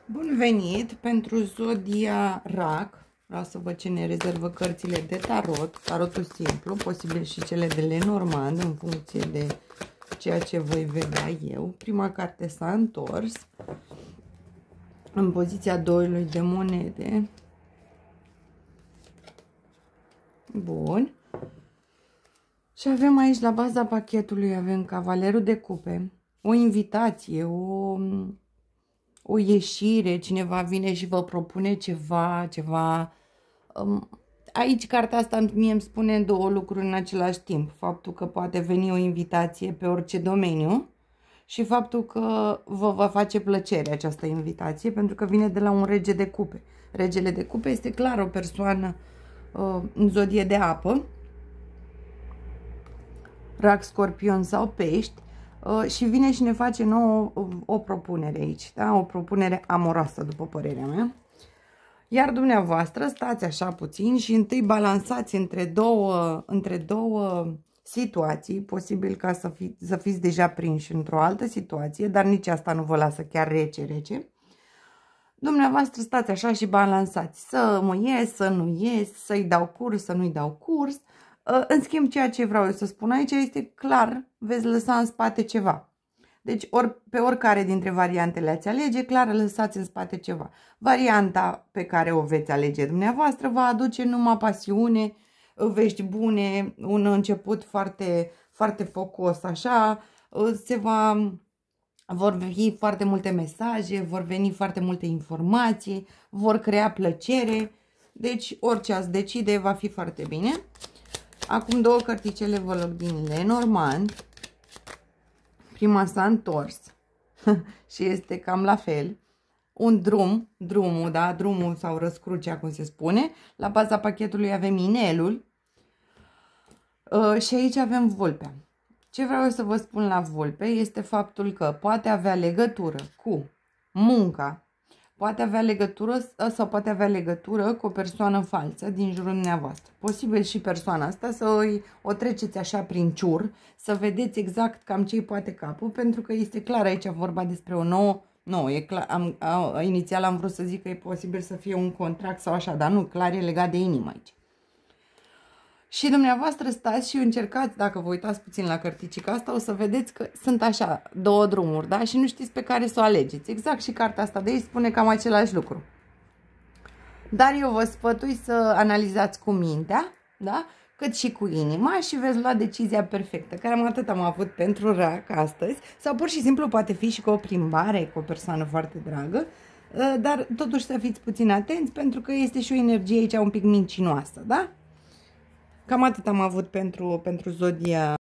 Bun venit pentru zodia RAC. Vreau să văd ce ne rezervă cărțile de tarot. Tarotul simplu, posibil și cele de Lenormand, în funcție de ceea ce voi vedea eu. Prima carte s-a întors în poziția 2 de monede. Bun. Și avem aici, la baza pachetului, avem Cavalerul de Cupe, o invitație, o ieșire, cineva vine și vă propune ceva. Aici cartea asta mie îmi spune două lucruri în același timp. Faptul că poate veni o invitație pe orice domeniu și faptul că vă va face plăcere această invitație, pentru că vine de la un rege de cupe. Regele de cupe este clar o persoană în zodie de apă, Rac, Scorpion sau Pești, și vine și ne face nouă o propunere aici, da? O propunere amoroasă, după părerea mea. Iar dumneavoastră stați așa puțin și întâi balansați între două situații, posibil ca să fiți deja prinși într-o altă situație, dar nici asta nu vă lasă chiar rece. Dumneavoastră stați așa și balansați, să mă ies, să nu ies, să-i dau curs, să nu-i dau curs. În schimb, ceea ce vreau eu să spun aici este clar, veți lăsa în spate ceva. Deci, pe oricare dintre variante le-ați alege, clar lăsați în spate ceva. Varianta pe care o veți alege dumneavoastră va aduce numai pasiune, vești bune, un început foarte, foarte focos, așa, vor veni foarte multe mesaje, vor veni foarte multe informații, vor crea plăcere. Deci, orice ați decide va fi foarte bine. Acum două cărticele vă loc din Lenormand. Prima s-a întors și este cam la fel. Un drumul sau răscrucea, cum se spune. La baza pachetului avem inelul și aici avem vulpea. Ce vreau să vă spun la vulpe este faptul că poate avea legătură cu munca, poate avea legătură sau poate avea legătură cu o persoană falsă din jurul dumneavoastră. Posibil și persoana asta să o treceți așa prin ciur, să vedeți exact cam ce-i poate capul, pentru că este clar aici vorba despre o nouă, e clar, inițial am vrut să zic că e posibil să fie un contract sau așa, dar nu, clar e legat de inimă aici. Și dumneavoastră stați și încercați, dacă vă uitați puțin la cărticica asta, o să vedeți că sunt așa două drumuri, da? Și nu știți pe care să o alegeți. Exact, și cartea asta de aici spune cam același lucru. Dar eu vă sfătui să analizați cu mintea, da? Cât și cu inima și veți lua decizia perfectă. Cam atât am avut pentru RAC astăzi. Sau pur și simplu poate fi și cu o plimbare cu o persoană foarte dragă. Dar totuși să fiți puțin atenți, pentru că este și o energie aici un pic mincinoasă, da? Cam atât am avut pentru zodia